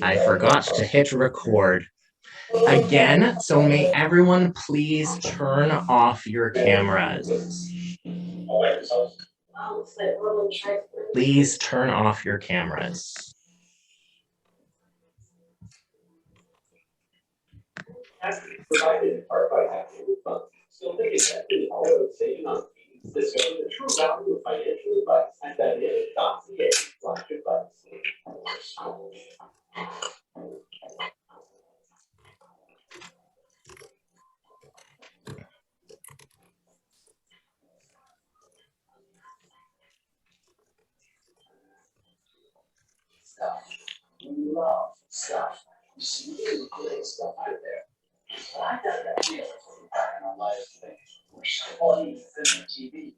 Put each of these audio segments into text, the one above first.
I forgot to hit record again, so may everyone please turn off your cameras. Please turn off your cameras. Provided in part by actual funds. So they exactly all of saving on fees, discover the true value of financial advice, and that is .ca/advice. Stuff. We love stuff. You see really great stuff out there. I got that feeling from back in our lives today. We're scrolling film and TV.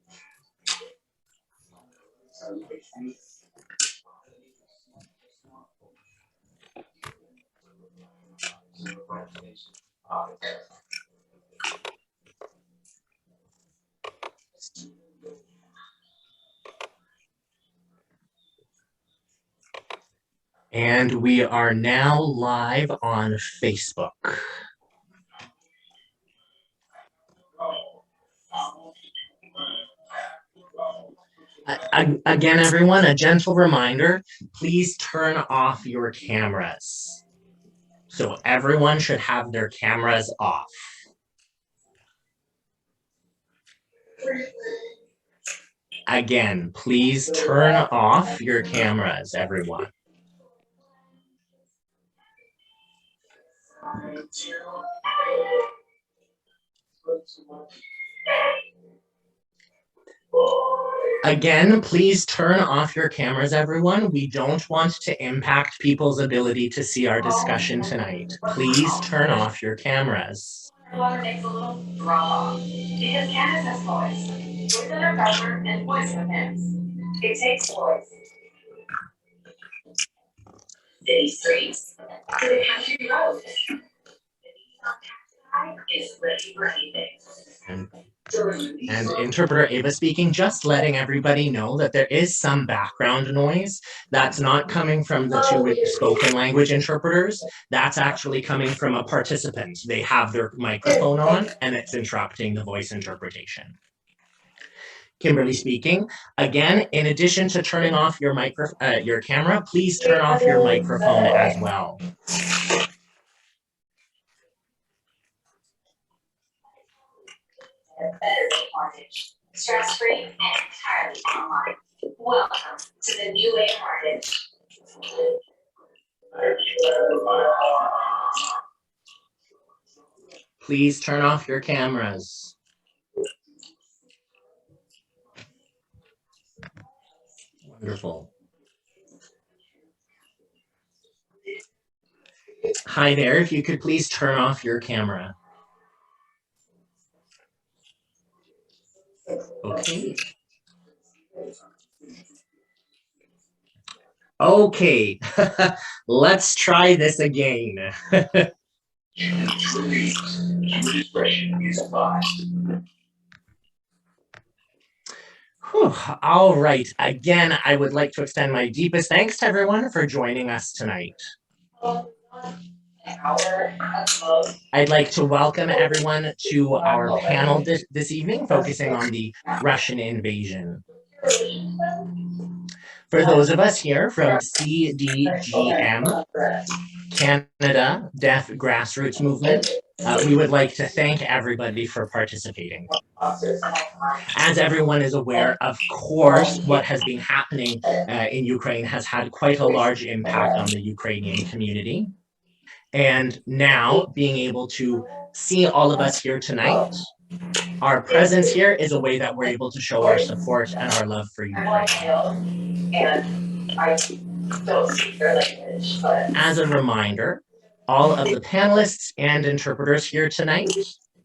And we are now live on Facebook. Again, everyone, a gentle reminder, please turn off your cameras. So everyone should have their cameras off. Again, please turn off your cameras, everyone. Again, please turn off your cameras, everyone. We don't want to impact people's ability to see our discussion tonight. Please turn off your cameras. Water makes a little drop off because Candace has voice. With her cover and voice of hymns. It takes voice. City streets to the country roads. Is ready for anything. And interpreter Ava speaking, just letting everybody know that there is some background noise that's not coming from the two spoken language interpreters. That's actually coming from a participant. They have their microphone on and it's interrupting the voice interpretation. Kimberly speaking. Again, in addition to turning off your your camera, please turn off your microphone as well. Better Mortgage, stress-free and entirely online. Welcome to the New Way Mortgage. Please turn off your cameras. Wonderful. Hi there, if you could please turn off your camera. Okay. Okay, let's try this again. Whew. All right, again, I would like to extend my deepest thanks to everyone for joining us tonight. I'd like to welcome everyone to our panel this evening, focusing on the Russian invasion. For those of us here from CDGM, Canada Deaf Grassroots Movement, we would like to thank everybody for participating. As everyone is aware, of course, what has been happening in Ukraine has had quite a large impact on the Ukrainian community. And now, being able to see all of us here tonight, our presence here is a way that we're able to show our support and our love for Ukraine. And I don't speak their language, but as a reminder, all of the panelists and interpreters here tonight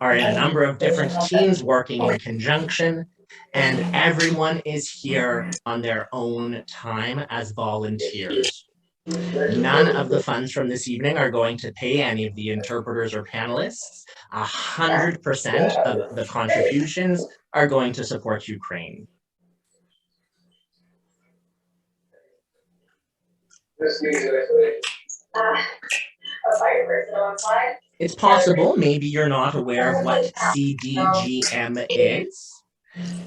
are in a number of different teams working in conjunction, and everyone is here on their own time as volunteers. None of the funds from this evening are going to pay any of the interpreters or panelists. 100% of the contributions are going to support Ukraine. A fire person on slide. It's possible maybe you're not aware of what CDGM is.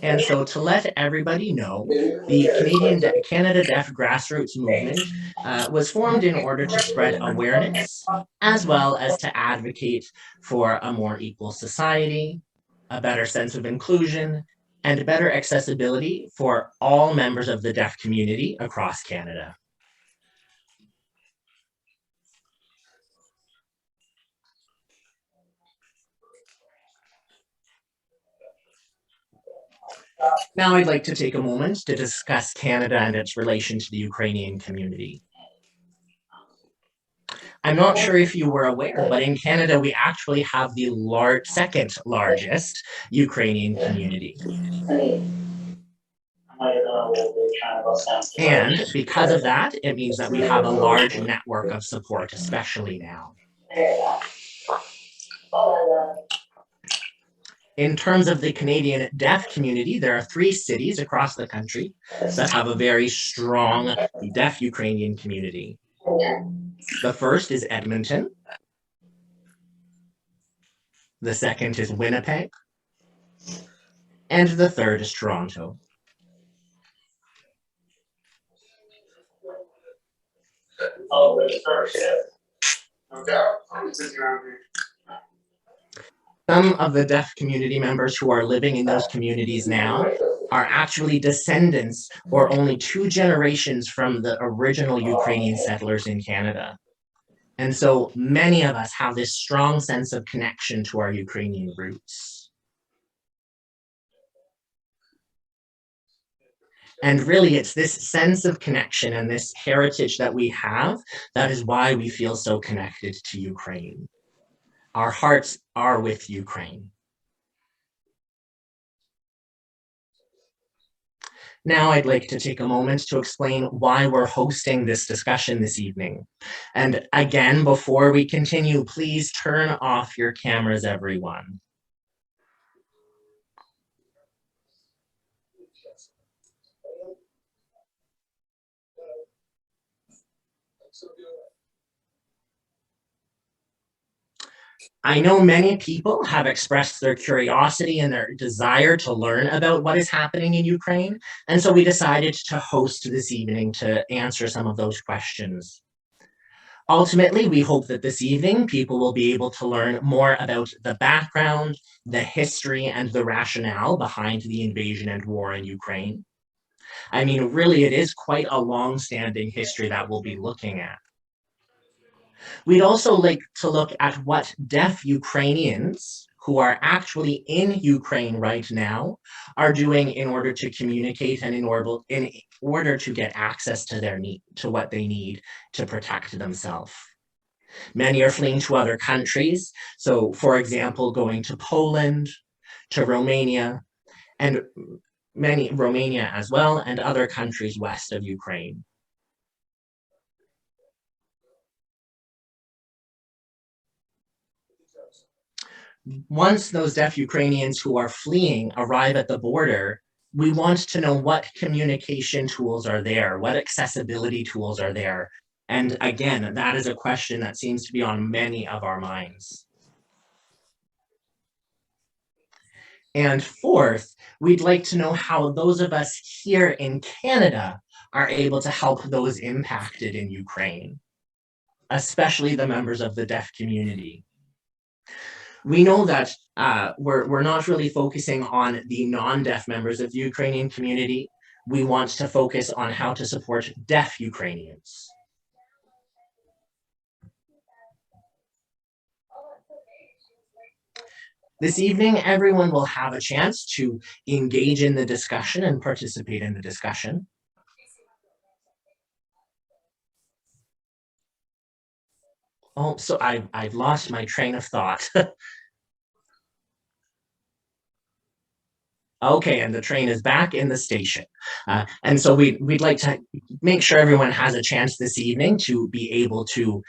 And so to let everybody know, the Canada Deaf Grassroots Movement was formed in order to spread awareness, as well as to advocate for a more equal society, a better sense of inclusion, and better accessibility for all members of the deaf community across Canada. Now I'd like to take a moment to discuss Canada and its relation to the Ukrainian community. I'm not sure if you were aware, but in Canada, we actually have the second largest Ukrainian community. And because of that, it means that we have a large network of support, especially now. In terms of the Canadian deaf community, there are 3 cities across the country that have a very strong deaf Ukrainian community. The first is Edmonton. The second is Winnipeg. And the third is Toronto. Some of the deaf community members who are living in those communities now are actually descendants or only 2 generations from the original Ukrainian settlers in Canada. And so many of us have this strong sense of connection to our Ukrainian roots. And really, it's this sense of connection and this heritage that we have that is why we feel so connected to Ukraine. Our hearts are with Ukraine. Now I'd like to take a moment to explain why we're hosting this discussion this evening. And again, before we continue, please turn off your cameras, everyone. I know many people have expressed their curiosity and their desire to learn about what is happening in Ukraine, and so we decided to host this evening to answer some of those questions. Ultimately, we hope that this evening people will be able to learn more about the background, the history, and the rationale behind the invasion and war in Ukraine. I mean, really, it is quite a long-standing history that we'll be looking at. We'd also like to look at what deaf Ukrainians who are actually in Ukraine right now are doing in order to communicate and in order to get access to what they need to protect themselves. Many are fleeing to other countries. So, for example, going to Poland, to Romania, and Romania as well, and other countries west of Ukraine. Once those deaf Ukrainians who are fleeing arrive at the border, we want to know what communication tools are there, what accessibility tools are there. And again, that is a question that seems to be on many of our minds. And fourth, we'd like to know how those of us here in Canada are able to help those impacted in Ukraine, especially the members of the deaf community. We know that we're not really focusing on the non-deaf members of the Ukrainian community. We want to focus on how to support deaf Ukrainians. This evening, everyone will have a chance to engage in the discussion and participate in the discussion. Oh, so I've lost my train of thought. Okay, and the train is back in the station. And so we'd like to make sure everyone has a chance this evening to be able to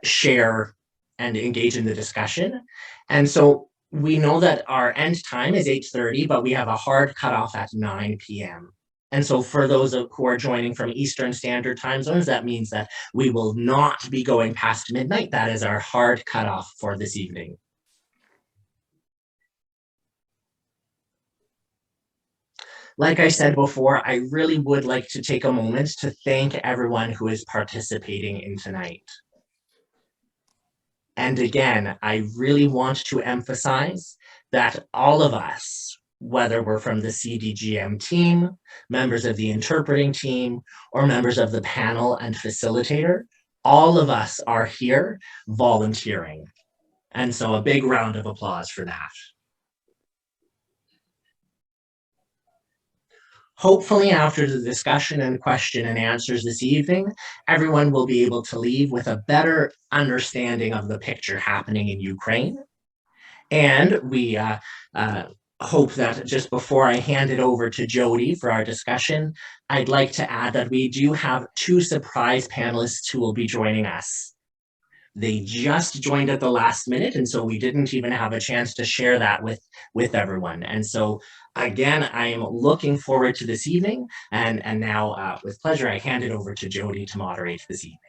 share and engage in the discussion. And so we know that our end time is 8:30, but we have a hard cutoff at 9 p.m. And so for those who are joining from Eastern Standard Time zones, that means that we will not be going past midnight. That is our hard cutoff for this evening. Like I said before, I really would like to take a moment to thank everyone who is participating in tonight. And again, I really want to emphasize that all of us, whether we're from the CDGM team, members of the interpreting team, or members of the panel and facilitator, all of us are here volunteering. And so a big round of applause for that. Hopefully after the discussion and question and answers this evening, everyone will be able to leave with a better understanding of the picture happening in Ukraine. And we hope that just before I hand it over to Jody for our discussion, I'd like to add that we do have 2 surprise panelists who will be joining us. They just joined at the last minute, and so we didn't even have a chance to share that with everyone. And so again, I am looking forward to this evening, and now with pleasure, I hand it over to Jody to moderate this evening.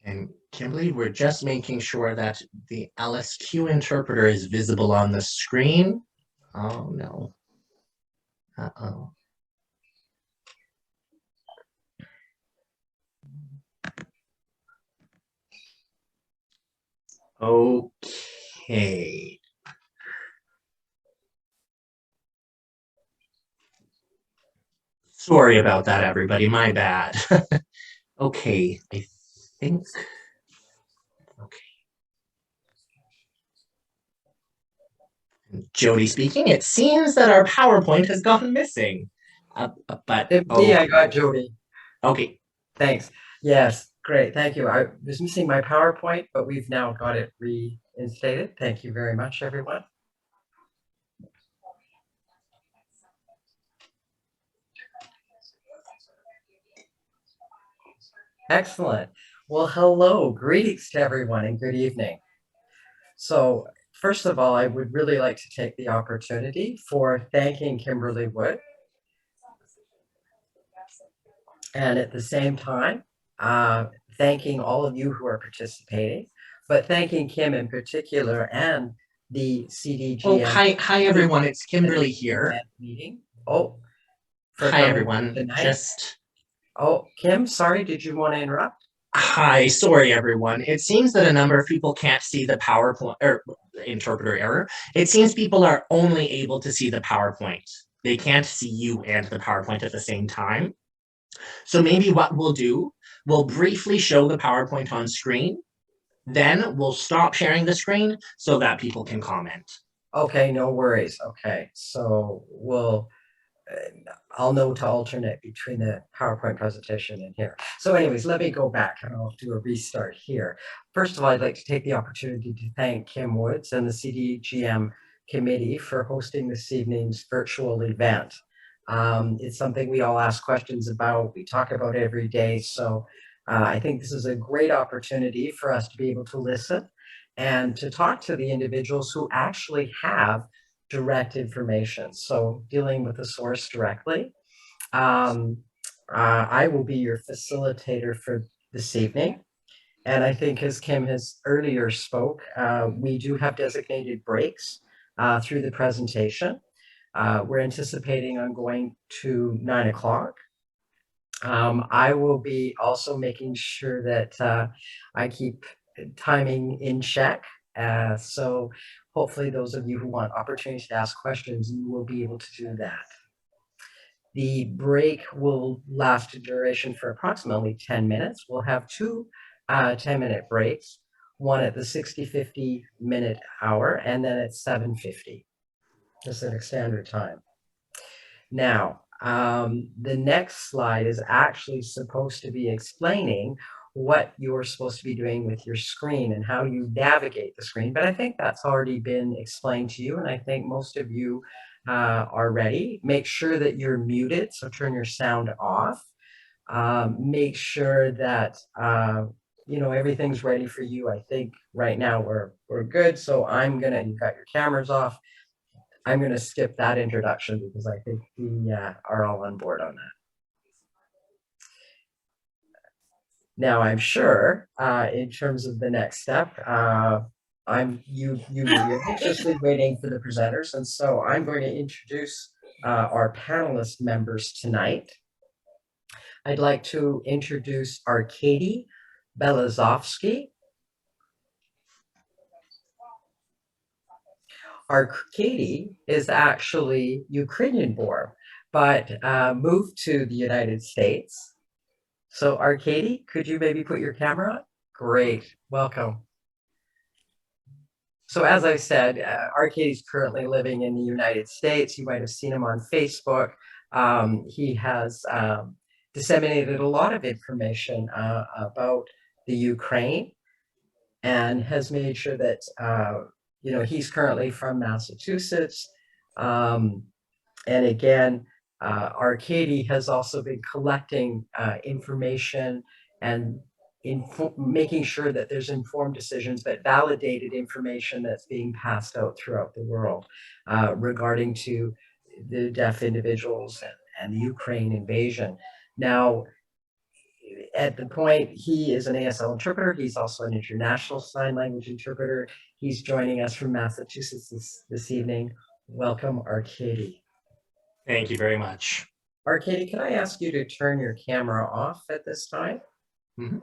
And Kimberly, we're just making sure that the LSQ interpreter is visible on the screen. Oh no. Uh-oh. Okay. Sorry about that, everybody. My bad. Okay, I think. Okay. Jody speaking. It seems that our PowerPoint has gone missing. But I got Jody. Okay. Thanks. Yes, great. Thank you. I was missing my PowerPoint, but we've now got it reinstated. Thank you very much, everyone. Excellent. Well, hello, greetings to everyone and good evening. So first of all, I would really like to take the opportunity for thanking Kimberly Wood. And at the same time, thanking all of you who are participating, but thanking Kim in particular and the CDGM. Oh, hi everyone, it's Kimberly here. Meeting. Oh, hi everyone. Tonight. Oh, Kim, sorry, did you want to interrupt? Hi, sorry everyone. It seems that a number of people can't see the PowerPoint, or interpreter error. It seems people are only able to see the PowerPoint. They can't see you and the PowerPoint at the same time. So maybe what we'll do, we'll briefly show the PowerPoint on screen, then we'll stop sharing the screen so that people can comment. Okay, no worries. Okay, so I'll know to alternate between the PowerPoint presentation and here. So anyways, let me go back and I'll do a restart here. First of all, I'd like to take the opportunity to thank Kim Woods and the CDGM committee for hosting this evening's virtual event. It's something we all ask questions about, we talk about every day. So I think this is a great opportunity for us to be able to listen and to talk to the individuals who actually have direct information. So dealing with the source directly. I will be your facilitator for this evening. And I think as Kim has earlier spoke, we do have designated breaks through the presentation. We're anticipating on going to 9 o'clock. I will be also making sure that I keep timing in check. So hopefully those of you who want opportunities to ask questions, you will be able to do that. The break will last a duration for approximately 10 minutes. We'll have 2 10-minute breaks, one at the 60-50 minute hour and then at 7:50 Pacific Standard Time. Now, the next slide is actually supposed to be explaining what you're supposed to be doing with your screen and how you navigate the screen. But I think that's already been explained to you. And I think most of you are ready. Make sure that you're muted, so turn your sound off. Make sure that everything's ready for you. I think right now we're good. So you've got your cameras off. I'm gonna skip that introduction because I think we are all on board on that. Now I'm sure in terms of the next step, you're anxiously waiting for the presenters, and so I'm going to introduce our panelist members tonight. I'd like to introduce Arkady Belazovsky. Arkady is actually Ukrainian born, but moved to the United States. So Arkady, could you maybe put your camera on? Great, welcome. So as I said, Arkady's currently living in the United States. You might have seen him on Facebook. He has disseminated a lot of information about the Ukraine and has made sure that, he's currently from Massachusetts. And again, Arkady has also been collecting information and making sure that there's informed decisions, but validated information that's being passed out throughout the world regarding to the deaf individuals and the Ukraine invasion. Now, at the point, he is an ASL interpreter. He's also an international sign language interpreter. He's joining us from Massachusetts this evening. Welcome, Arkady. Thank you very much. Arkady, can I ask you to turn your camera off at this time? Mm-hmm.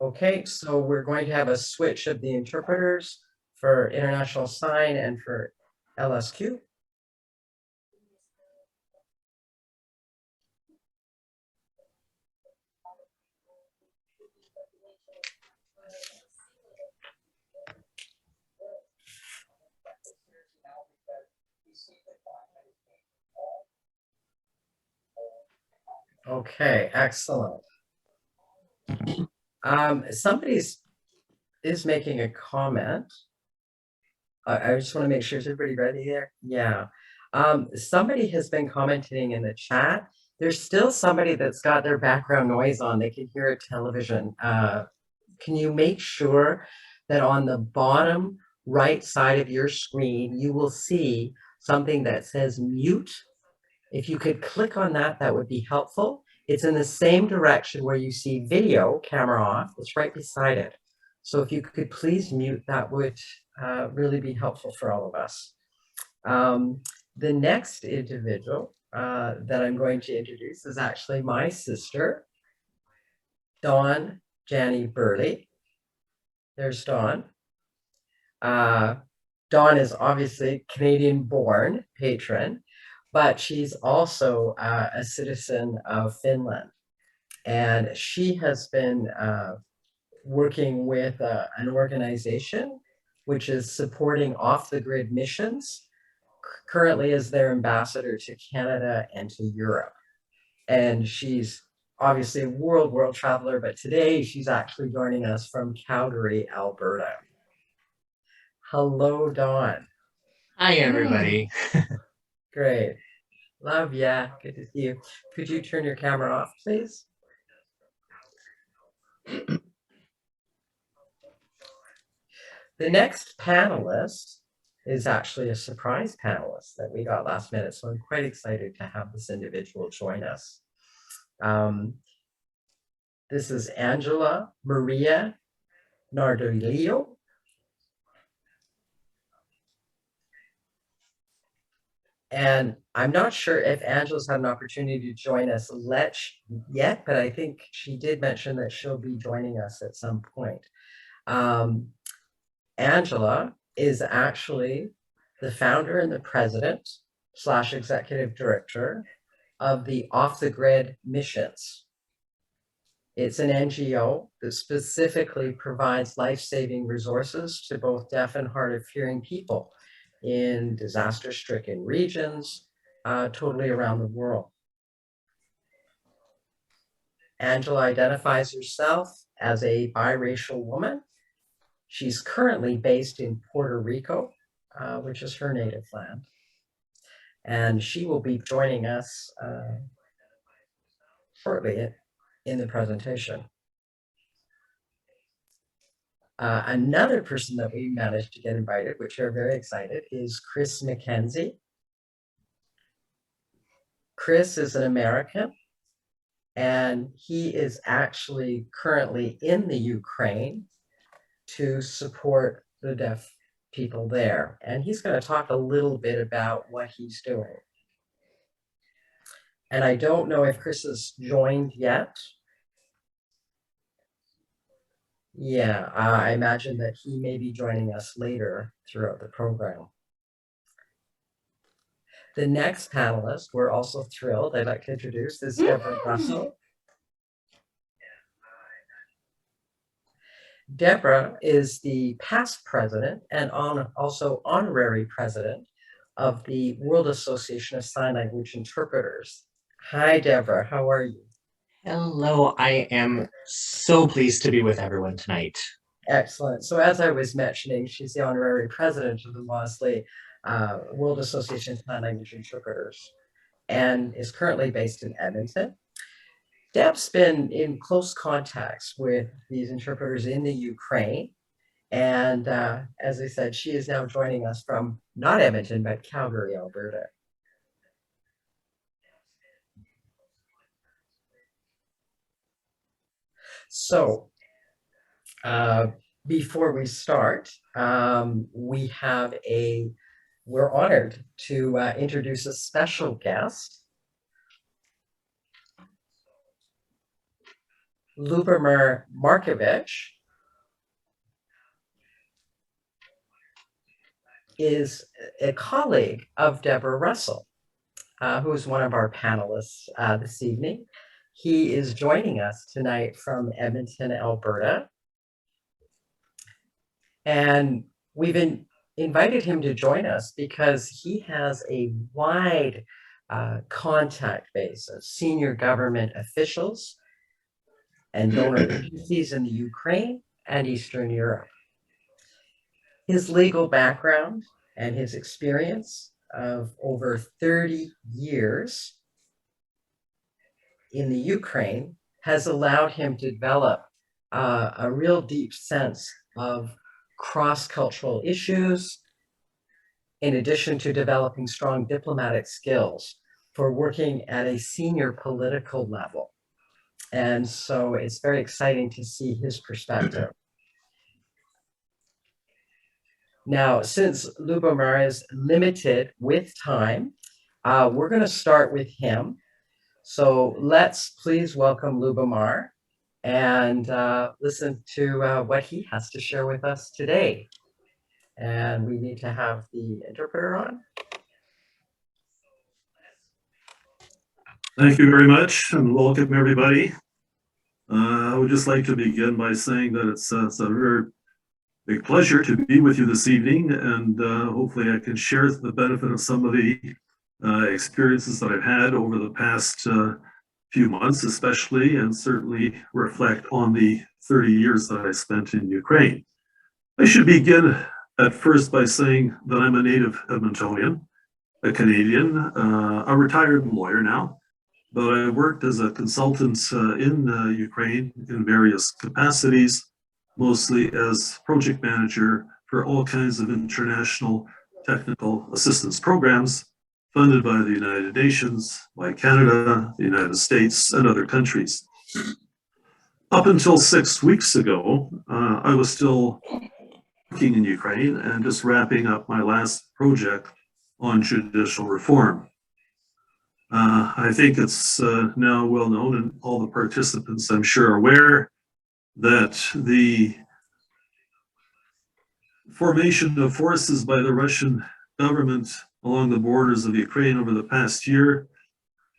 Okay, so we're going to have a switch of the interpreters for international sign and for LSQ. Okay, excellent. Somebody is making a comment. I just want to make sure, is everybody ready there? Yeah. Somebody has been commenting in the chat. There's still somebody that's got their background noise on. They can hear a television. Can you make sure that on the bottom right side of your screen, you will see something that says mute? If you could click on that, that would be helpful. It's in the same direction where you see video, camera off. It's right beside it. So if you could please mute, that would really be helpful for all of us. The next individual that I'm going to introduce is actually my sister, Dawn Janney Burley. There's Dawn. Dawn is obviously Canadian-born patron, but she's also a citizen of Finland. And she has been working with an organization which is supporting off-the-grid missions, currently as their ambassador to Canada and to Europe. And she's obviously a world traveler, but today she's actually joining us from Calgary, Alberta. Hello, Dawn. Hi, everybody. Great. Love ya. Good to see you. Could you turn your camera off, please? The next panelist is actually a surprise panelist that we got last minute, so I'm quite excited to have this individual join us. This is Angela Maria Nardolio. And I'm not sure if Angela's had an opportunity to join us yet, but I think she did mention that she'll be joining us at some point. Angela is actually the founder and the president / executive director of the Off the Grid Missions. It's an NGO that specifically provides life-saving resources to both deaf and hard of hearing people in disaster-stricken regions, totally around the world. Angela identifies herself as a biracial woman. She's currently based in Puerto Rico, which is her native land. And she will be joining us shortly in the presentation. Another person that we managed to get invited, which we're very excited, is Chris McKenzie. Chris is an American, and he is actually currently in the Ukraine to support the deaf people there. And he's going to talk a little bit about what he's doing. And I don't know if Chris has joined yet. Yeah, I imagine that he may be joining us later throughout the program. The next panelist, we're also thrilled, I'd like to introduce, is Deborah Russell. Deborah is the past president and also honorary president of the World Association of Sign Language Interpreters. Hi, Deborah, how are you? Hello, I am so pleased to be with everyone tonight. Excellent. So as I was mentioning, she's the honorary president of the WASLI World Association of Sign Language Interpreters and is currently based in Edmonton. Deb's been in close contacts with these interpreters in the Ukraine. And as I said, she is now joining us from not Edmonton, but Calgary, Alberta. So before we start, we're honored to introduce a special guest, Lubomar Markovic is a colleague of Deborah Russell, who is one of our panelists this evening. He is joining us tonight from Edmonton, Alberta. And we've invited him to join us because he has a wide contact base of senior government officials and donor agencies in the Ukraine and Eastern Europe. His legal background and his experience of over 30 years in the Ukraine has allowed him to develop a real deep sense of cross-cultural issues, in addition to developing strong diplomatic skills for working at a senior political level. And so it's very exciting to see his perspective. Now, since Lubomar is limited with time, we're going to start with him. So let's please welcome Lubomar and listen to what he has to share with us today. And we need to have the interpreter on. Thank you very much and welcome everybody. I would just like to begin by saying that it's a very big pleasure to be with you this evening, and hopefully I can share the benefit of some of the experiences that I've had over the past few months especially, and certainly reflect on the 30 years that I spent in Ukraine. I should begin at first by saying that I'm a native Edmontonian, a Canadian, a retired lawyer now, but I worked as a consultant in Ukraine in various capacities, mostly as project manager for all kinds of international technical assistance programs funded by the United Nations, by Canada, the United States, and other countries. Up until 6 weeks ago, I was still working in Ukraine and just wrapping up my last project on judicial reform. I think it's now well known, and all the participants I'm sure are aware, that the formation of forces by the Russian government along the borders of Ukraine over the past year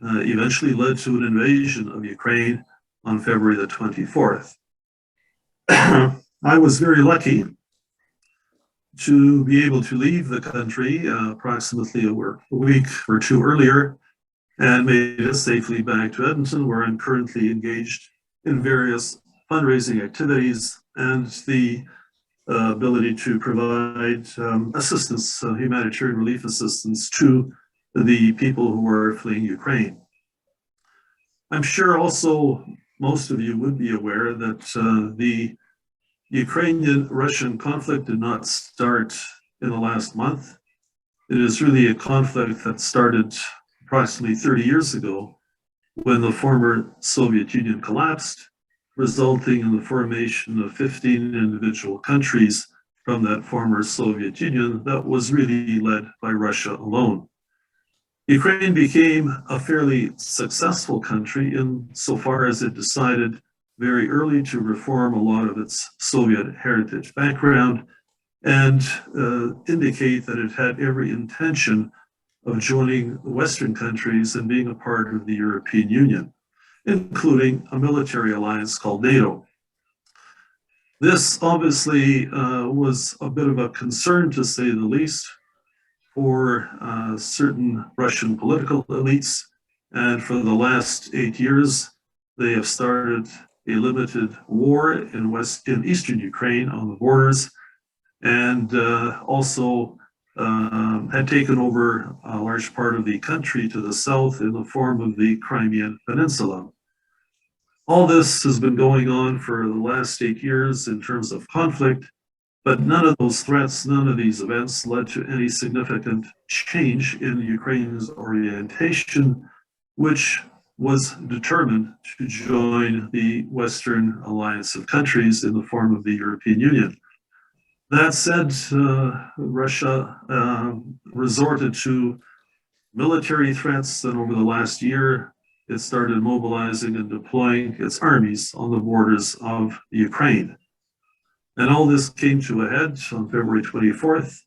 eventually led to an invasion of Ukraine on February the 24th. I was very lucky to be able to leave the country approximately a week or two earlier and made it safely back to Edmonton, where I'm currently engaged in various fundraising activities and the ability to provide assistance, humanitarian relief assistance to the people who are fleeing Ukraine. I'm sure also most of you would be aware that the Ukrainian-Russian conflict did not start in the last month. It is really a conflict that started approximately 30 years ago when the former Soviet Union collapsed, resulting in the formation of 15 individual countries from that former Soviet Union that was really led by Russia alone. Ukraine became a fairly successful country insofar as it decided very early to reform a lot of its Soviet heritage background and indicate that it had every intention of joining the Western countries and being a part of the European Union, including a military alliance called NATO. This obviously was a bit of a concern, to say the least, for certain Russian political elites. And for the last 8 years, they have started a limited war in eastern Ukraine on the borders, and also had taken over a large part of the country to the south in the form of the Crimean Peninsula. All this has been going on for the last 8 years in terms of conflict, but none of those threats, none of these events led to any significant change in Ukraine's orientation, which was determined to join the Western alliance of countries in the form of the European Union. That said, Russia resorted to military threats, and over the last year, it started mobilizing and deploying its armies on the borders of Ukraine. And all this came to a head on February 24th,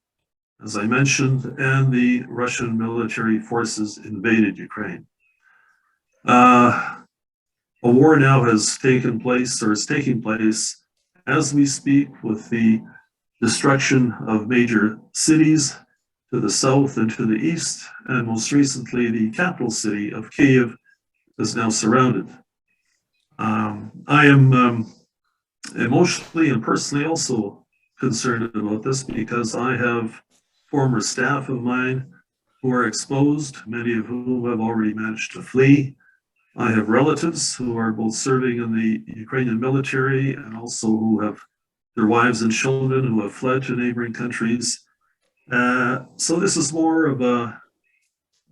as I mentioned, and the Russian military forces invaded Ukraine. A war now has taken place, or is taking place as we speak, with the destruction of major cities to the south and to the east, and most recently, the capital city of Kyiv is now surrounded. I am emotionally and personally also concerned about this because I have former staff of mine who are exposed, many of whom have already managed to flee. I have relatives who are both serving in the Ukrainian military and also who have their wives and children who have fled to neighboring countries. So this is more of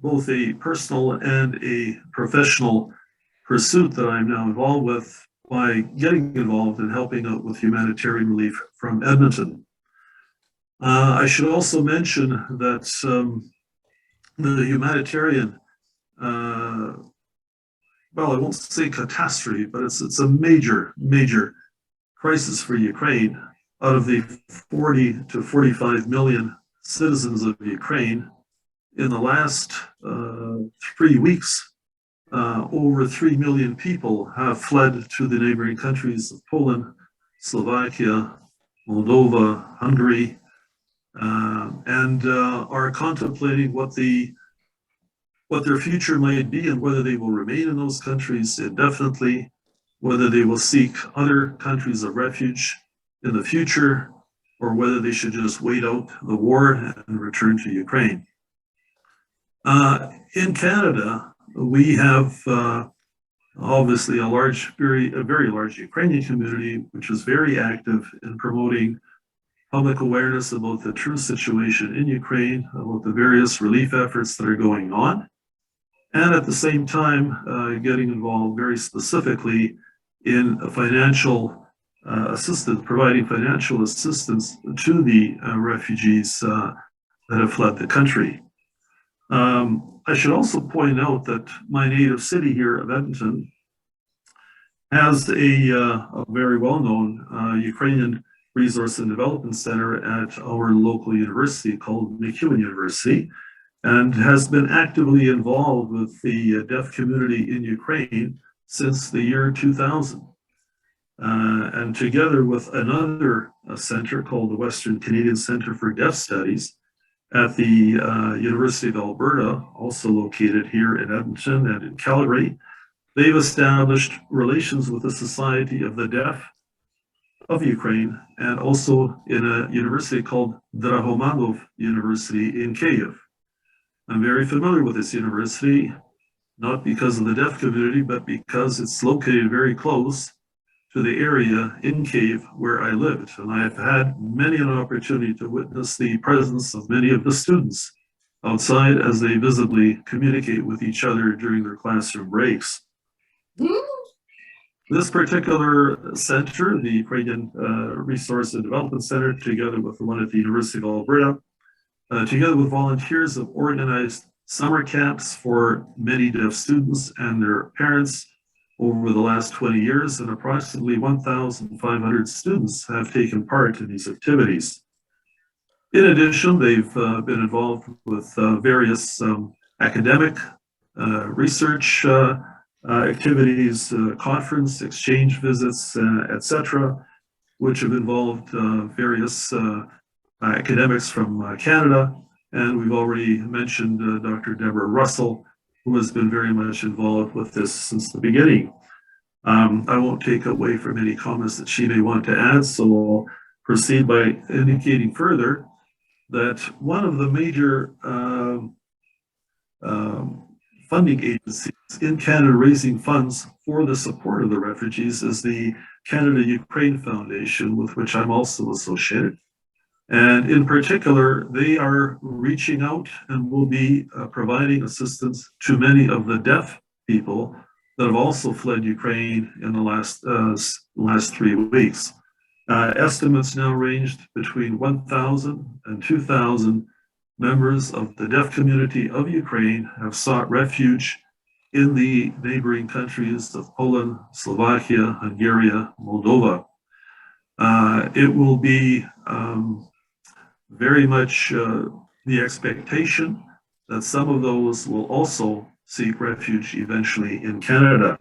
both a personal and a professional pursuit that I'm now involved with by getting involved in helping out with humanitarian relief from Edmonton. I should also mention that the humanitarian, well, I won't say catastrophe, but it's a major crisis for Ukraine. Out of the 40 to 45 million citizens of Ukraine, in the last 3 weeks, over 3 million people have fled to the neighboring countries of Poland, Slovakia, Moldova, Hungary, and are contemplating what their future might be and whether they will remain in those countries indefinitely, whether they will seek other countries of refuge in the future, or whether they should just wait out the war and return to Ukraine. In Canada, we have obviously a very large Ukrainian community, which is very active in promoting public awareness about the true situation in Ukraine, about the various relief efforts that are going on, and at the same time getting involved very specifically in financial assistance, providing financial assistance to the refugees that have fled the country. I should also point out that my native city here of Edmonton has a very well-known Ukrainian Resource and Development Center at our local university called MacEwan University, and has been actively involved with the deaf community in Ukraine since the year 2000. And together with another center called the Western Canadian Centre for Deaf Studies at the University of Alberta, also located here in Edmonton and in Calgary, they've established relations with the Society of the Deaf of Ukraine, and also in a university called Drahomanov University in Kyiv. I'm very familiar with this university, not because of the deaf community, but because it's located very close to the area in Kyiv where I lived. And I have had many an opportunity to witness the presence of many of the students outside as they visibly communicate with each other during their classroom breaks. This particular center, the Ukrainian Resource and Development Center, together with the one at the University of Alberta, together with volunteers, have organized summer camps for many deaf students and their parents over the last 20 years, and approximately 1,500 students have taken part in these activities. In addition, they've been involved with various academic research activities, conference, exchange visits, etc., which have involved various academics from Canada. And we've already mentioned Dr. Deborah Russell, who has been very much involved with this since the beginning. I won't take away from any comments that she may want to add, so I'll proceed by indicating further that one of the major funding agencies in Canada raising funds for the support of the refugees is the Canada-Ukraine Foundation, with which I'm also associated. And in particular, they are reaching out and will be providing assistance to many of the deaf people that have also fled Ukraine in the last 3 weeks. Estimates now ranged between 1,000 and 2,000 members of the deaf community of Ukraine have sought refuge in the neighboring countries of Poland, Slovakia, Hungary, Moldova. It will be very much the expectation that some of those will also seek refuge eventually in Canada.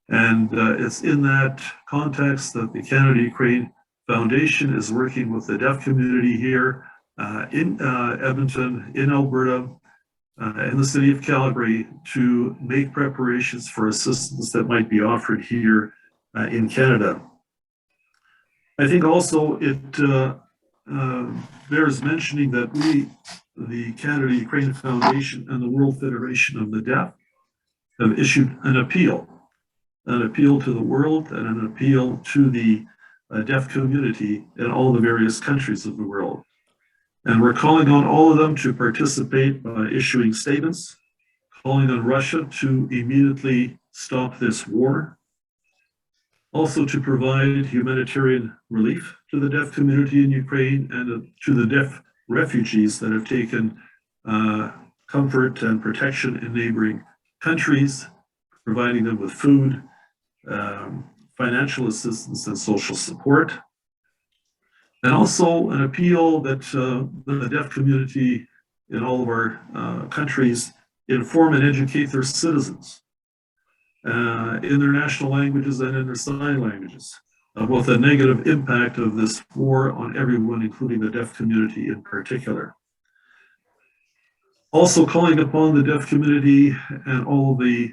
And it's in that context that the Canada-Ukraine Foundation is working with the deaf community here in Edmonton, in Alberta, in the city of Calgary, to make preparations for assistance that might be offered here in Canada. I think also it bears mentioning that we, the Canada-Ukraine Foundation and the World Federation of the Deaf, have issued an appeal to the world and an appeal to the deaf community in all the various countries of the world. And we're calling on all of them to participate by issuing statements, calling on Russia to immediately stop this war, also to provide humanitarian relief to the deaf community in Ukraine and to the deaf refugees that have taken comfort and protection in neighboring countries, providing them with food, financial assistance, and social support. And also an appeal that the deaf community in all of our countries inform and educate their citizens in their national languages and in their sign languages about the negative impact of this war on everyone, including the deaf community in particular. Also calling upon the deaf community and all the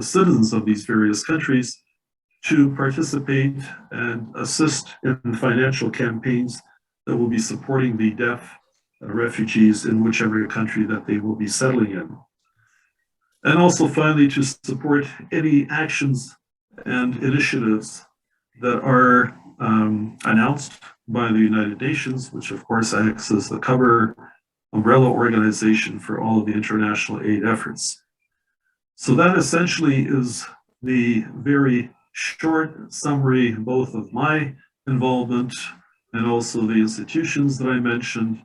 citizens of these various countries to participate and assist in financial campaigns that will be supporting the deaf refugees in whichever country that they will be settling in. And also finally to support any actions and initiatives that are announced by the United Nations, which of course acts as the cover umbrella organization for all of the international aid efforts. So that essentially is the very short summary both of my involvement and also the institutions that I mentioned.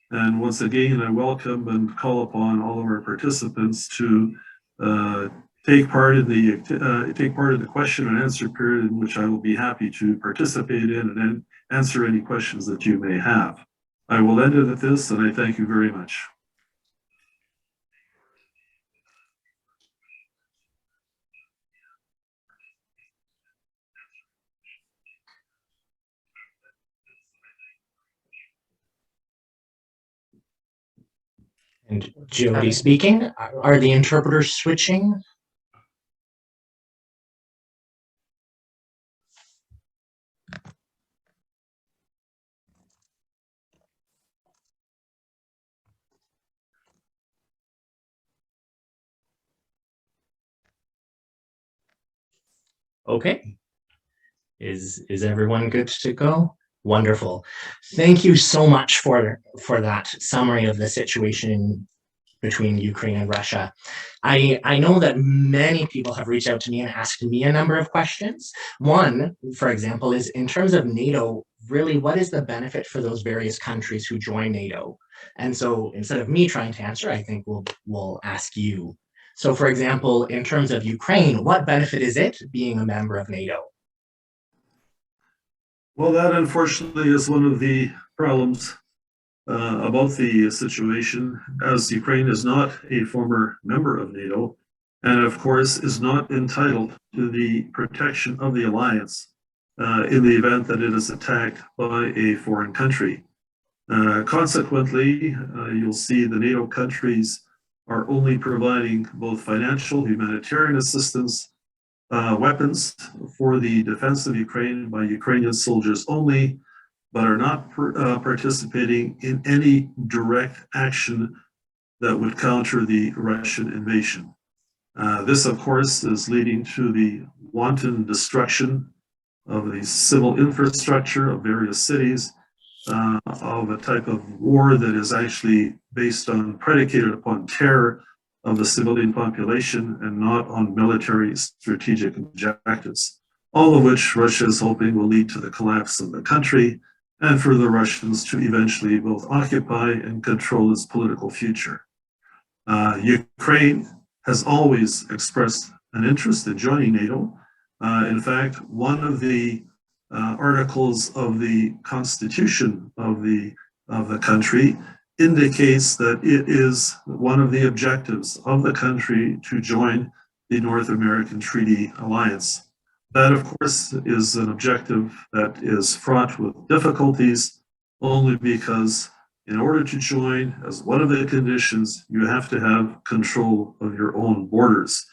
And once again, I welcome and call upon all of our participants to take part in the question and answer period, in which I will be happy to participate in and answer any questions that you may have. I will end it at this, and I thank you very much. And Jody speaking. Are the interpreters switching? Okay. Is everyone good to go? Wonderful. Thank you so much for that summary of the situation between Ukraine and Russia. I know that many people have reached out to me and asked me a number of questions. One, for example, is in terms of NATO, really, what is the benefit for those various countries who join NATO? And so instead of me trying to answer, I think we'll ask you. So for example, in terms of Ukraine, what benefit is it being a member of NATO? Well, that unfortunately is one of the problems about the situation, as Ukraine is not a former member of NATO, and of course is not entitled to the protection of the alliance in the event that it is attacked by a foreign country. Consequently, you'll see the NATO countries are only providing both financial, humanitarian assistance, weapons for the defense of Ukraine by Ukrainian soldiers only, but are not participating in any direct action that would counter the Russian invasion. This, of course, is leading to the wanton destruction of the civil infrastructure of various cities, of a type of war that is actually predicated upon terror of the civilian population and not on military strategic objectives, all of which Russia is hoping will lead to the collapse of the country and for the Russians to eventually both occupy and control its political future. Ukraine has always expressed an interest in joining NATO. In fact, one of the articles of the constitution of the country indicates that it is one of the objectives of the country to join the North American Treaty Alliance. That, of course, is an objective that is fraught with difficulties only because in order to join, as one of the conditions, you have to have control of your own borders.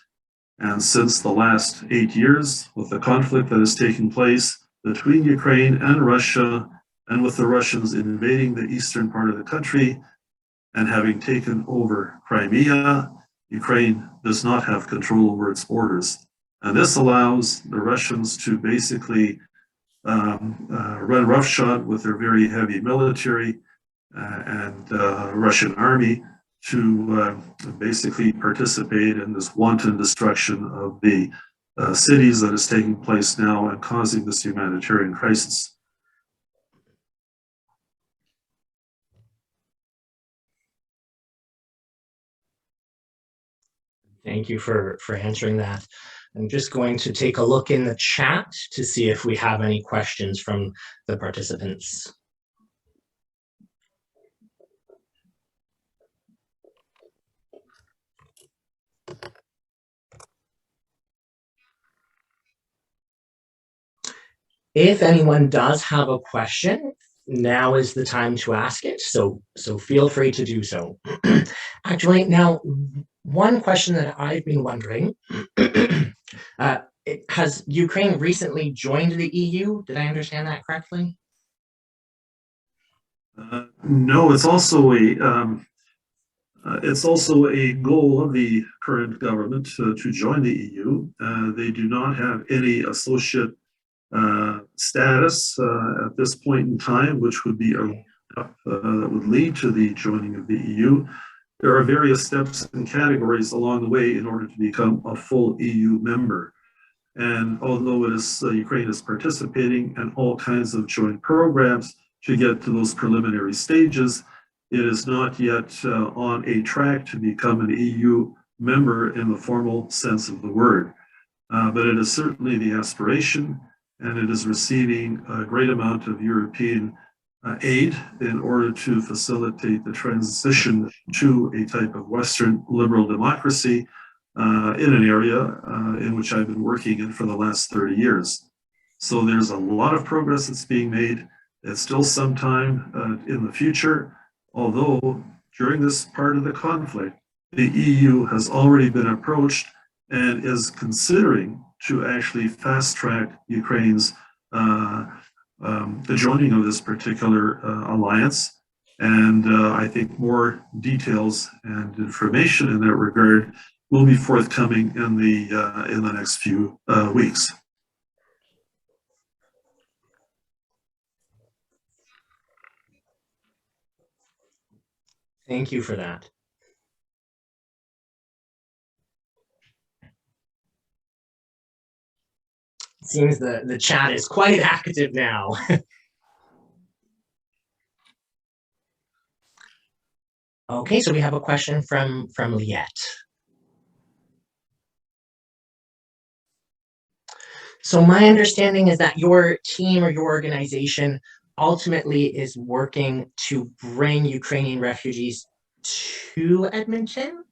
And since the last 8 years, with the conflict that has taken place between Ukraine and Russia, and with the Russians invading the eastern part of the country and having taken over Crimea, Ukraine does not have control over its borders. And this allows the Russians to basically run roughshod with their very heavy military and Russian army to basically participate in this wanton destruction of the cities that is taking place now and causing this humanitarian crisis. Thank you for answering that. I'm just going to take a look in the chat to see if we have any questions from the participants. If anyone does have a question, now is the time to ask it. So feel free to do so. Actually, now, one question that I've been wondering, has Ukraine recently joined the EU? Did I understand that correctly? No, it's also a goal of the current government to join the EU. They do not have any associate status at this point in time, which would be that would lead to the joining of the EU. There are various steps and categories along the way in order to become a full EU member. And although Ukraine is participating in all kinds of joint programs to get to those preliminary stages, it is not yet on a track to become an EU member in the formal sense of the word. But it is certainly the aspiration, and it is receiving a great amount of European aid in order to facilitate the transition to a type of Western liberal democracy in an area in which I've been working in for the last 30 years. So there's a lot of progress that's being made. It's still some time in the future, although during this part of the conflict, the EU has already been approached and is considering to actually fast track Ukraine's the joining of this particular alliance. And I think more details and information in that regard will be forthcoming in the next few weeks. Thank you for that. Seems the chat is quite active now. Okay, so we have a question from Liette. So my understanding is that your team or your organization ultimately is working to bring Ukrainian refugees to Edmonton.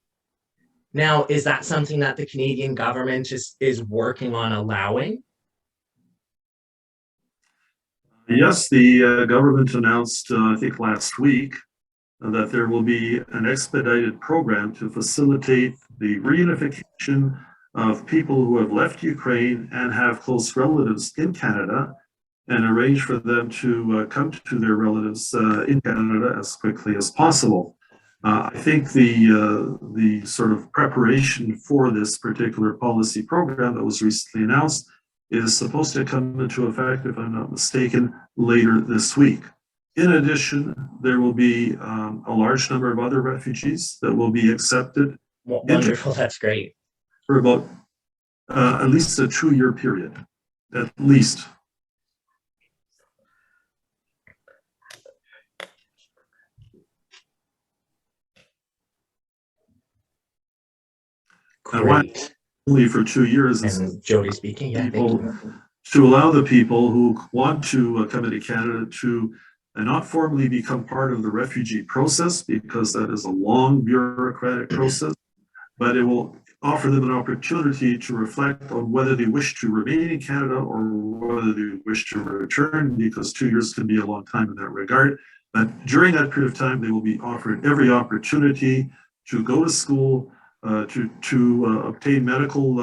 Now, is that something that the Canadian government is working on allowing? Yes, the government announced, I think last week, that there will be an expedited program to facilitate the reunification of people who have left Ukraine and have close relatives in Canada, and arrange for them to come to their relatives in Canada as quickly as possible. I think the sort of preparation for this particular policy program that was recently announced is supposed to come into effect, if I'm not mistaken, later this week. In addition, there will be a large number of other refugees that will be accepted. Wonderful, that's great. For about at least a 2-year period, at least. Great. Only for 2 years. And Jody speaking, yeah, thank you. To allow the people who want to come into Canada to not formally become part of the refugee process, because that is a long bureaucratic process, but it will offer them an opportunity to reflect on whether they wish to remain in Canada or whether they wish to return, because 2 years can be a long time in that regard. But during that period of time, they will be offered every opportunity to go to school, to obtain medical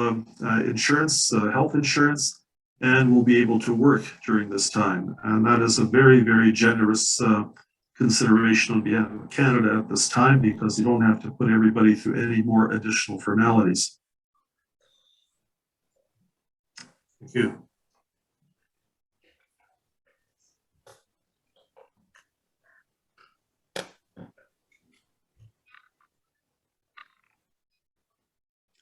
insurance, health insurance, and will be able to work during this time. And that is a very, very generous consideration on behalf of Canada at this time, because you don't have to put everybody through any more additional formalities. Thank you.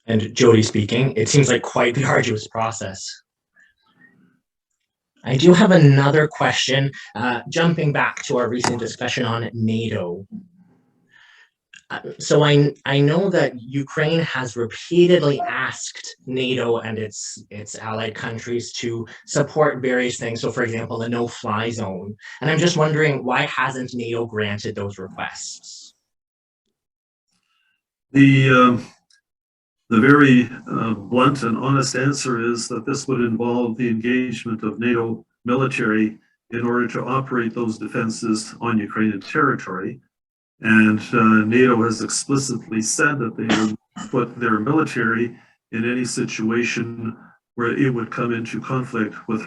And Jody speaking, it seems like quite the arduous process. I do have another question, jumping back to our recent discussion on NATO. So I know that Ukraine has repeatedly asked NATO and its allied countries to support various things. So for example, the no-fly zone. And I'm just wondering, why hasn't NATO granted those requests? The very blunt and honest answer is that this would involve the engagement of NATO military in order to operate those defenses on Ukrainian territory. And NATO has explicitly said that they would put their military in any situation where it would come into conflict with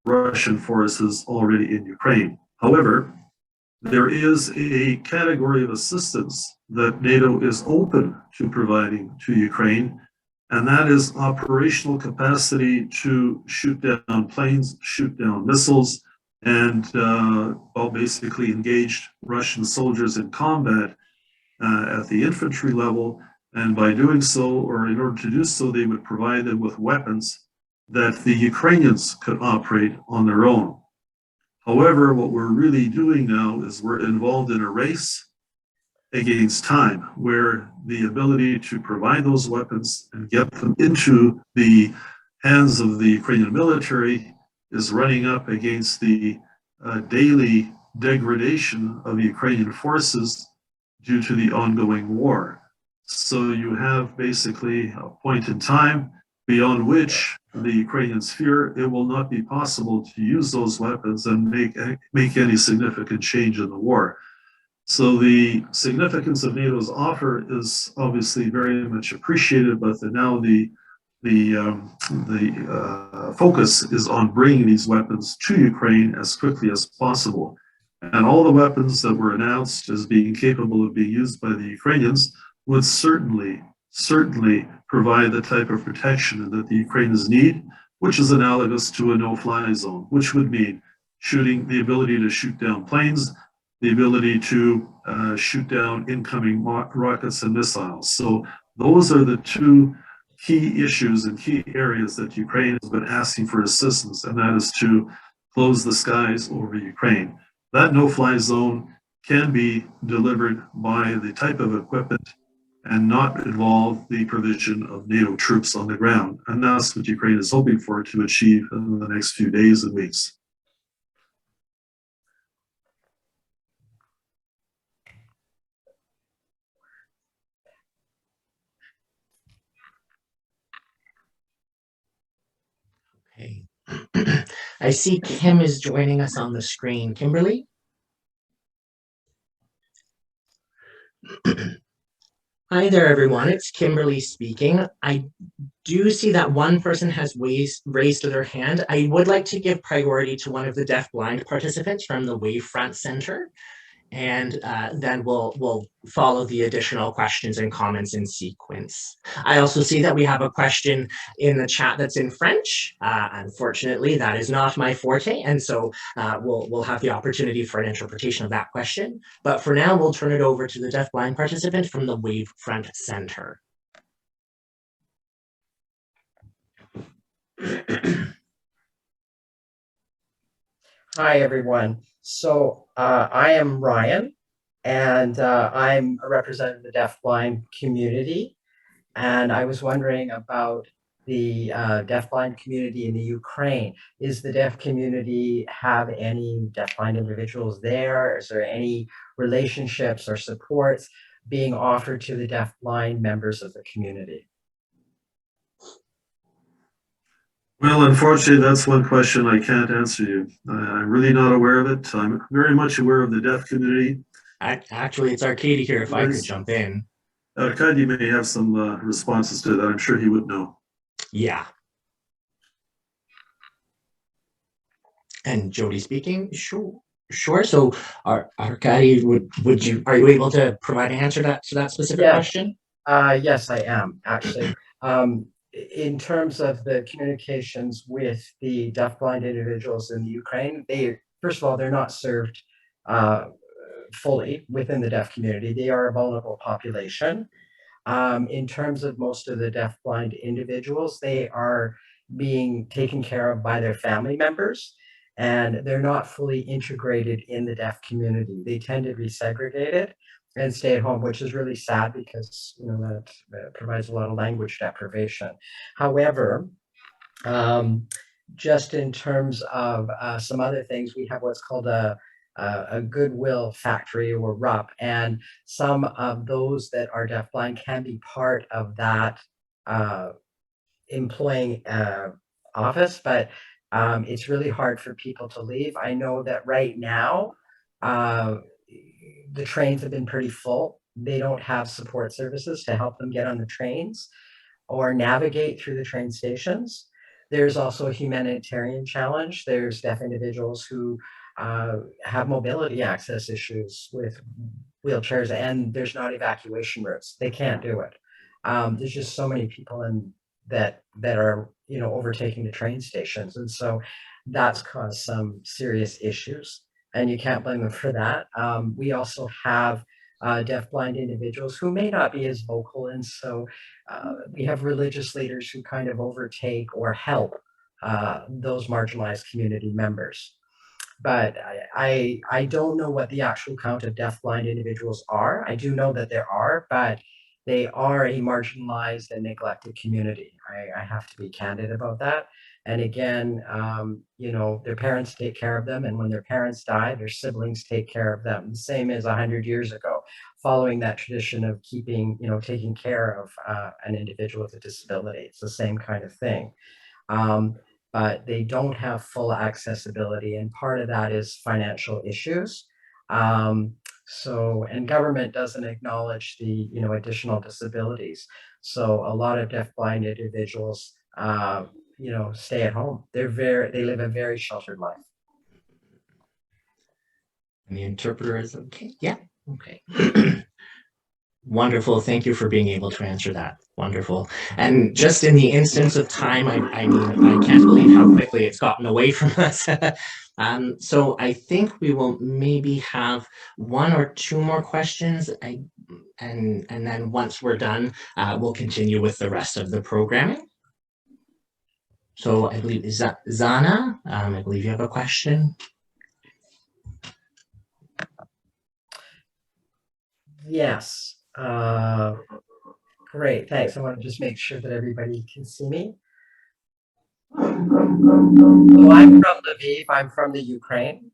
Russian forces already in Ukraine. However, there is a category of assistance that NATO is open to providing to Ukraine, and that is operational capacity to shoot down planes, shoot down missiles, and basically engaged Russian soldiers in combat at the infantry level. And by doing so, or in order to do so, they would provide them with weapons that the Ukrainians could operate on their own. However, what we're really doing now is we're involved in a race against time, where the ability to provide those weapons and get them into the hands of the Ukrainian military is running up against the daily degradation of the Ukrainian forces due to the ongoing war. So you have basically a point in time beyond which the Ukrainians fear it will not be possible to use those weapons and make any significant change in the war. So the significance of NATO's offer is obviously very much appreciated, but now the focus is on bringing these weapons to Ukraine as quickly as possible. And all the weapons that were announced as being capable of being used by the Ukrainians would certainly provide the type of protection that the Ukrainians need, which is analogous to a no-fly zone, which would mean the ability to shoot down planes, the ability to shoot down incoming rockets and missiles. So those are the two key issues and key areas that Ukraine has been asking for assistance, and that is to close the skies over Ukraine. That no-fly zone can be delivered by the type of equipment and not involve the provision of NATO troops on the ground. And that's what Ukraine is hoping for to achieve in the next few days and weeks. Okay. I see Kim is joining us on the screen. Kimberly? Hi there, everyone. It's Kimberly speaking. I do see that one person has raised their hand. I would like to give priority to one of the deafblind participants from the Wavefront Center, and then we'll follow the additional questions and comments in sequence. I also see that we have a question in the chat that's in French. Unfortunately, that is not my forte, and so we'll have the opportunity for an interpretation of that question. But for now, we'll turn it over to the deafblind participant from the Wavefront Center. Hi, everyone. So I am Ryan, and I'm a representative of the deafblind community. And I was wondering about the deafblind community in the Ukraine. Is the deaf community have any deafblind individuals there? Is there any relationships or supports being offered to the deafblind members of the community? Well, unfortunately, that's one question I can't answer you. I'm really not aware of it. I'm very much aware of the deaf community. Actually, it's Arcady here, if I could jump in. Arkady may have some responses to that. I'm sure he would know. Yeah. And Jody speaking, sure. So, Arkady, are you able to provide an answer to that specific question? Yes, I am actually. In terms of the communications with the deafblind individuals in the Ukraine, first of all, they're not served fully within the deaf community. They are a vulnerable population. In terms of most of the deafblind individuals, they are being taken care of by their family members, and they're not fully integrated in the deaf community. They tend to be segregated and stay at home, which is really sad because that provides a lot of language deprivation. However, just in terms of some other things, we have what's called a goodwill factory, or RUP, and some of those that are deafblind can be part of that employing office, but it's really hard for people to leave. I know that right now the trains have been pretty full. They don't have support services to help them get on the trains or navigate through the train stations. There's also a humanitarian challenge. There's deaf individuals who have mobility access issues with wheelchairs, and there's not evacuation routes. They can't do it. There's just so many people that are overtaking the train stations, and so that's caused some serious issues, and you can't blame them for that. We also have deafblind individuals who may not be as vocal, and so we have religious leaders who kind of overtake or help those marginalized community members. But I don't know what the actual count of deafblind individuals are. I do know that there are, but they are a marginalized and neglected community. I have to be candid about that. And again, their parents take care of them, and when their parents die, their siblings take care of them. The same as 100 years ago, following that tradition of taking care of an individual with a disability. It's the same kind of thing. But they don't have full accessibility, and part of that is financial issues. And government doesn't acknowledge the additional disabilities. So a lot of deafblind individuals stay at home. They live a very sheltered life. And the interpreter is okay. Yeah. Okay. Wonderful. Thank you for being able to answer that. Wonderful. And just in the instance of time, I mean, I can't believe how quickly it's gotten away from us. So I think we will maybe have one or two more questions. And then once we're done, we'll continue with the rest of the programming. So I believe, Zana, I believe you have a question. Yes. Great, thanks. I want to just make sure that everybody can see me. So I'm from Lviv. I'm from the Ukraine.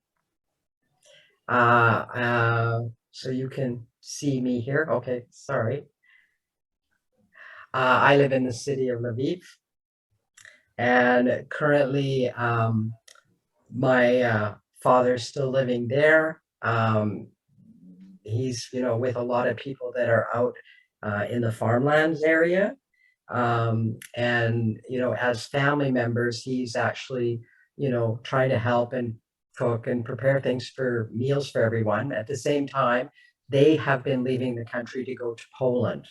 So you can see me here. Okay, sorry. I live in the city of Lviv, and currently my father's still living there. He's, with a lot of people that are out in the farmlands area. And, as family members, he's actually, trying to help and cook and prepare things for meals for everyone. At the same time, they have been leaving the country to go to Poland.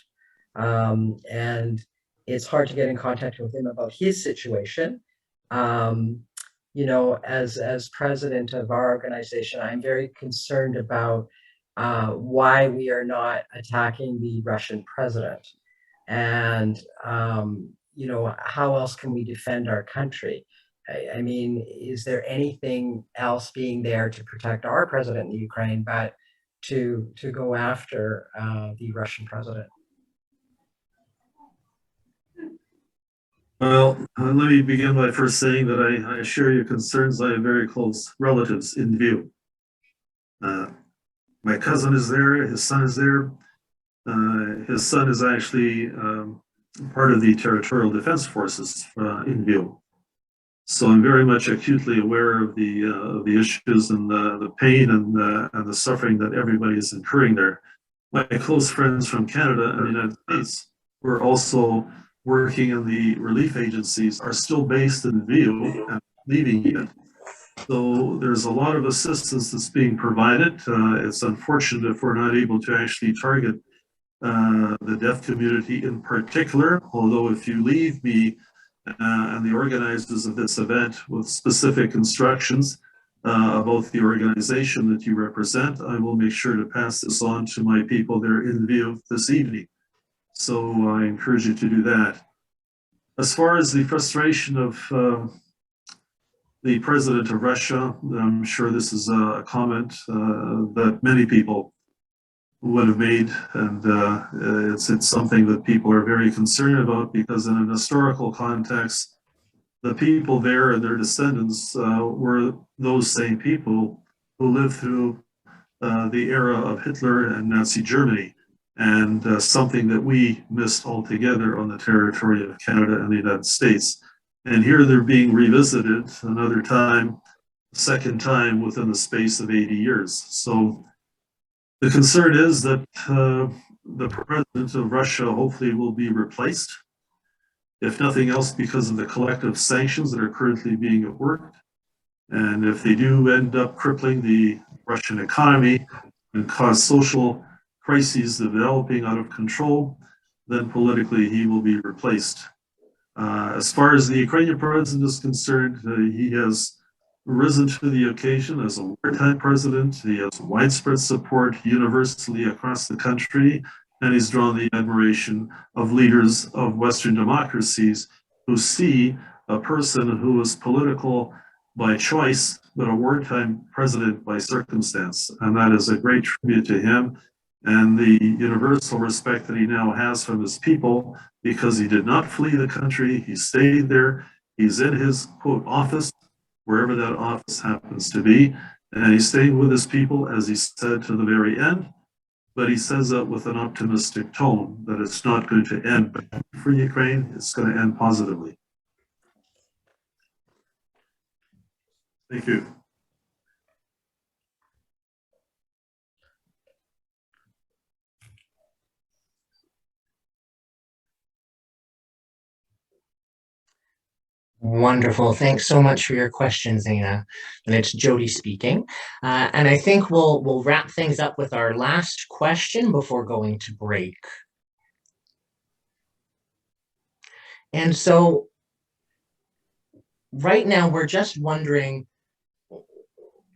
And it's hard to get in contact with him about his situation. As president of our organization, I'm very concerned about why we are not attacking the Russian president. And, how else can we defend our country? I mean, is there anything else being there to protect our president in the Ukraine, but to go after the Russian president? Well, let me begin by first saying that I share your concerns. I have very close relatives in view. My cousin is there, his son is there. His son is actually part of the Territorial Defense Forces in view. So I'm very much acutely aware of the issues and the pain and the suffering that everybody is incurring there. My close friends from Canada and the United States who are also working in the relief agencies are still based in Lviv and leaving it. So there's a lot of assistance that's being provided. It's unfortunate if we're not able to actually target the deaf community in particular, although if you leave me and the organizers of this event with specific instructions about the organization that you represent, I will make sure to pass this on to my people there in Lviv this evening. So I encourage you to do that. As far as the frustration of the president of Russia, I'm sure this is a comment that many people would have made, and it's something that people are very concerned about, because in an historical context, the people there and their descendants were those same people who lived through the era of Hitler and Nazi Germany, and something that we missed altogether on the territory of Canada and the United States. And here they're being revisited another time, second time within the space of 80 years. So the concern is that the president of Russia hopefully will be replaced, if nothing else because of the collective sanctions that are currently being at work. And if they do end up crippling the Russian economy and cause social crises developing out of control, then politically he will be replaced. As far as the Ukrainian president is concerned, he has risen to the occasion as a wartime president. He has widespread support universally across the country, and he's drawn the admiration of leaders of Western democracies who see a person who is political by choice, but a wartime president by circumstance. And that is a great tribute to him and the universal respect that he now has from his people, because he did not flee the country. He stayed there. He's in his, quote, office, wherever that office happens to be. And he's staying with his people, as he said, to the very end. But he says that with an optimistic tone, that it's not going to end for Ukraine. It's going to end positively. Thank you. Wonderful. Thanks so much for your question, Zaina. And it's Jody speaking. And I think we'll wrap things up with our last question before going to break. And so right now we're just wondering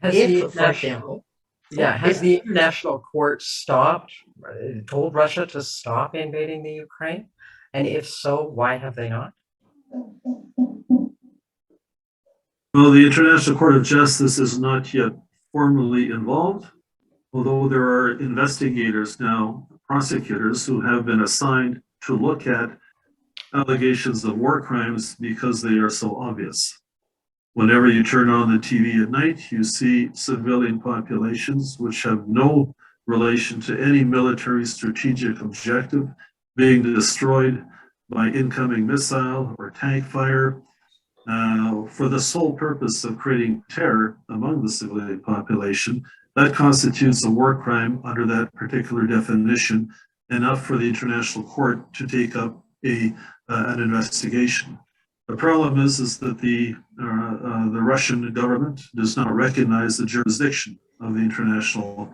if, for example, has the International Court told Russia to stop invading the Ukraine? And if so, why have they not? Well, the International Court of Justice is not yet formally involved, although there are investigators now, prosecutors, who have been assigned to look at allegations of war crimes because they are so obvious. Whenever you turn on the TV at night, you see civilian populations which have no relation to any military strategic objective being destroyed by incoming missile or tank fire for the sole purpose of creating terror among the civilian population. That constitutes a war crime under that particular definition, enough for the International Court to take up an investigation. The problem is that the Russian government does not recognize the jurisdiction of the International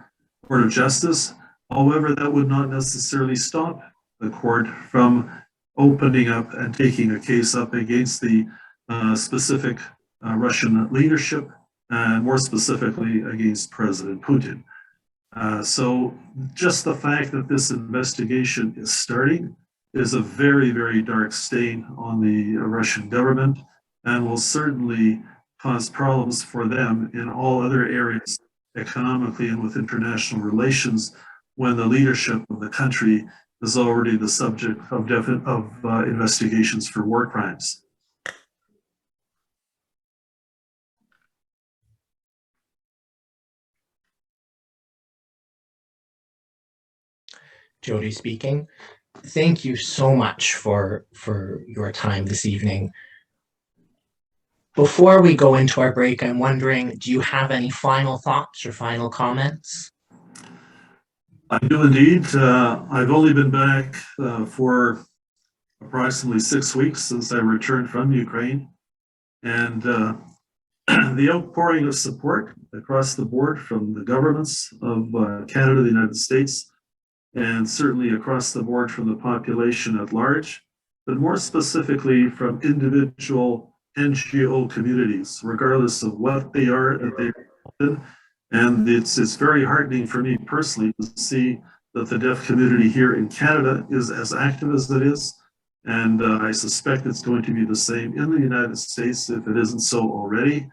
Court of Justice. However, that would not necessarily stop the court from opening up and taking a case up against the specific Russian leadership, and more specifically against President Putin. So just the fact that this investigation is starting is a very, very dark stain on the Russian government, and will certainly cause problems for them in all other areas, economically and with international relations, when the leadership of the country is already the subject of investigations for war crimes. Jody speaking. Thank you so much for your time this evening. Before we go into our break, I'm wondering, do you have any final thoughts or final comments? I do indeed. I've only been back for approximately 6 weeks since I returned from Ukraine. And the outpouring of support across the board from the governments of Canada, the United States, and certainly across the board from the population at large, but more specifically from individual NGO communities, regardless of what they are that they're in. And it's very heartening for me personally to see that the deaf community here in Canada is as active as it is. And I suspect it's going to be the same in the United States if it isn't so already.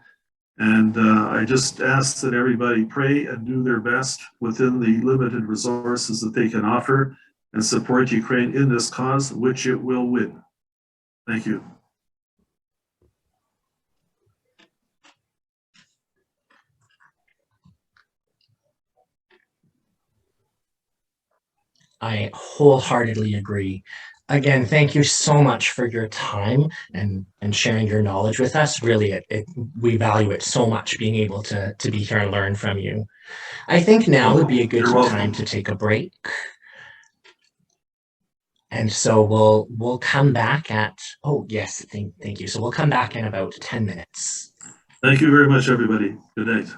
And I just ask that everybody pray and do their best within the limited resources that they can offer and support Ukraine in this cause, which it will win. Thank you. I wholeheartedly agree. Again, thank you so much for your time and sharing your knowledge with us. Really, we value it so much, being able to be here and learn from you. I think now would be a good time to take a break. And so we'll come back at, oh yes, thank you. So we'll come back in about 10 minutes. Thank you very much, everybody. Good night.